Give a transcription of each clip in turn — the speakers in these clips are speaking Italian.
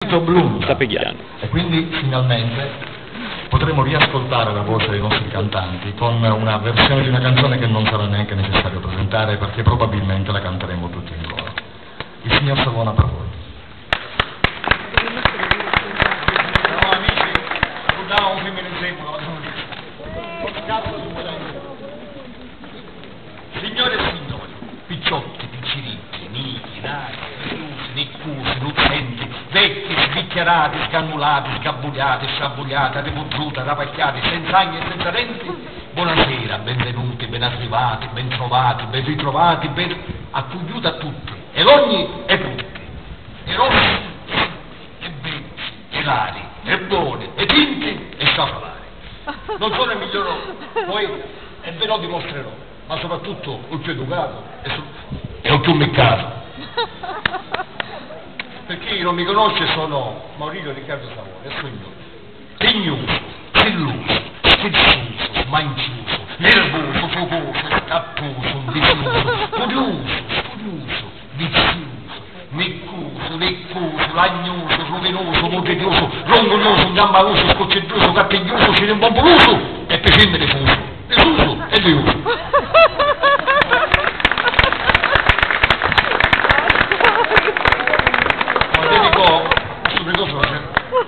Blu. E quindi finalmente potremo riascoltare la voce dei nostri cantanti con una versione di una canzone che non sarà neanche necessario presentare perché probabilmente la canteremo tutti in coro. Il signor Savona per voi. Ciao amici, guardiamo un primo esempio. Signore e signori, picciotti, picciritti, niti, nati, illusi, niccusi, lucenti, vecchi, svicchiarati, scannulati, scabugliati, sciabugliati, ripuggiuti, rapacchiati, senza agni e senza denti, buonasera, benvenuti, ben arrivati, ben trovati, ben ritrovati, ben accogliuti a tutti, e l'ogni e tutti, e rossi, e belli, e rari, e buoni, e tinti, e sciafalari. Non sono il miglior, poi, e ve lo dimostrerò, ma soprattutto il più educato e il più meccato. Per chi non mi conosce sono Maurizio Riccardo Savona, e sogno pignoso, silluso, schizzoso, mancioso, nervoso, focoso, scattoso, ambizioso, curioso, studioso, vizioso, neccoso, leccoso, lagnoso, rovinoso, motiglioso, rongognoso, gambaloso, scocceggioso, cattiglioso, cinembomboloso e pescende fuso, desuso e deoso.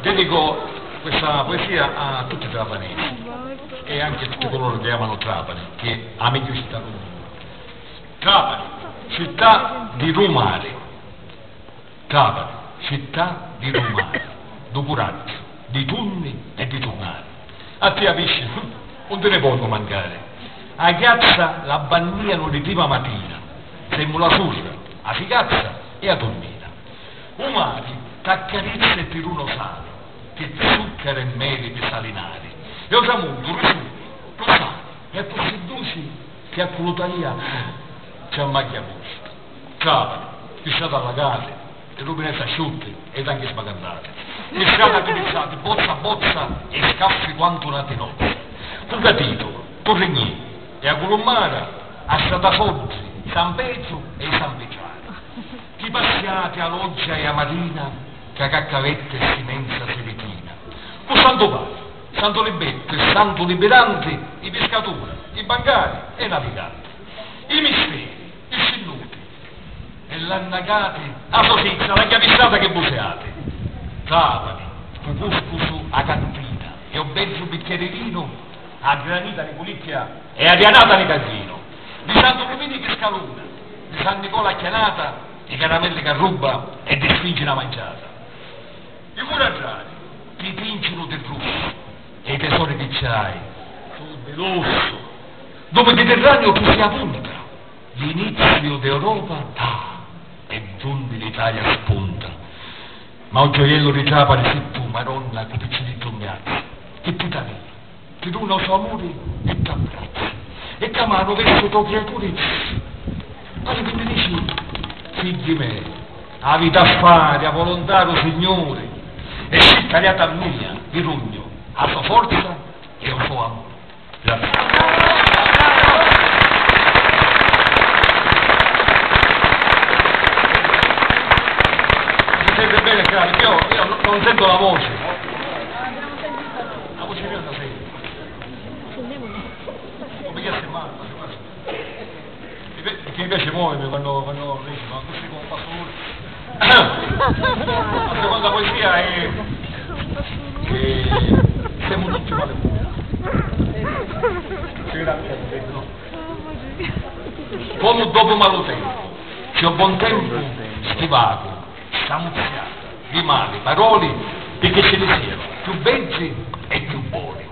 Dedico questa poesia a tutti i trapanesi e anche a tutti coloro che amano Trapani, che è la meglio città del mondo. Trapani, città di rumare. Trapani, città di rumare, di coraggio, di turni e di tornare. A te amici, non te ne possono mancare. A piazza la bandiano di prima mattina, sembra la surra, a figazza e a dormire. Umati, t'accarezza e tiruno sale, che zucchero e meli di salinari, e ho tramuto, risulti, lo sa, e poi seduci che a Culutaia c'è un macchia posto. Trapani, pisciate allagate, e rubinette asciutte ed anche sbagantate, e strade utilizzate, bozza a bozza e scaffi quanto una tenozza. Fugatito, Torregni, e a Colommara, a Stratafoggi, San Petro e San Viciano. Chi passiate a Loggia e a Marina, che a Caccavette e Simenza Sevitina, con Santo Padre, Santo Libetto e Santo Liberante, i pescatori, i bancari e i naviganti, i misteri, i scinnuti, e l'annagati, a sosizza, la chiavissata che buceate, Trapani, Cucuscusu a cantina, e un mezzo bicchiere vino, a Granita di Pulicchia e a Rianata di Casino, di Santo Cremini che scaluna, di San Nicola a Chianata, i caramelli che ruba e ti spingi una mangiata. I curaggiati ti pingono del russo e i tesori che c'hai sono dell'osso. Dove Mediterraneo tu si appunta, l'inizio d'Europa e giunti l'Italia spunta. Ma un gioiello di Trapani sei tu, Maronna, che piccini tognazzi, che ti dà ti dona il suo amore e ti abbraccia. E camano verso tuo creatore, alle quindi dici, figli miei, a vita a fare, a volontario Signore, e si tagliata mia, di rugno, a sua forza e al suo amore. Grazie. Mi sente bene, cari? Io non sento la voce. La voce mia non sento. Non mi piace male, perché mi piace muovermi quando riesco, ma così come passo ora. La seconda poesia è che siamo tutti maleducati. Come dopo malo tempo, c'è un buon tempo stivato, stanziato, di male, parole, perché ce ne siano, più belli e più buoni.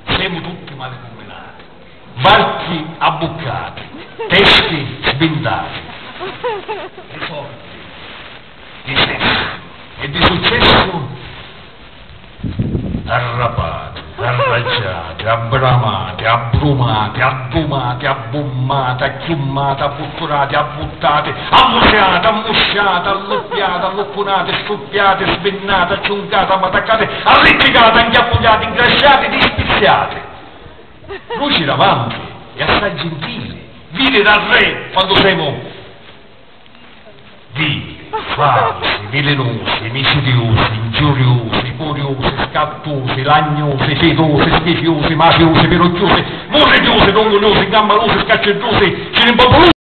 Siamo tutti male combinati, barchi abbuccati, testi sbindati, di soldi, di sesso e di successo arrapati, arraggiati, abbramati, abbrumati, addumati, abbummati, acchiummati, abbutturati, abbuttati, ammuseati, ammusciati, alloppiati, alloppunati, scoppiati, svennati, acciuncati, ammattaccati, arriccicati, inchiappugliati, ingrasciati, dispiziati. Luci davanti e assai gentili, vide dal re quando siamo vivi. falsi, velenosi, misidiosi, ingiuriosi, furiosi, scattosi, lagnosi, pietosi, schifiosi, mafiosi, pirocchiosi, morrigliosi, dongoliosi, gammarosi, scacceggiosi, cirimbambolosi.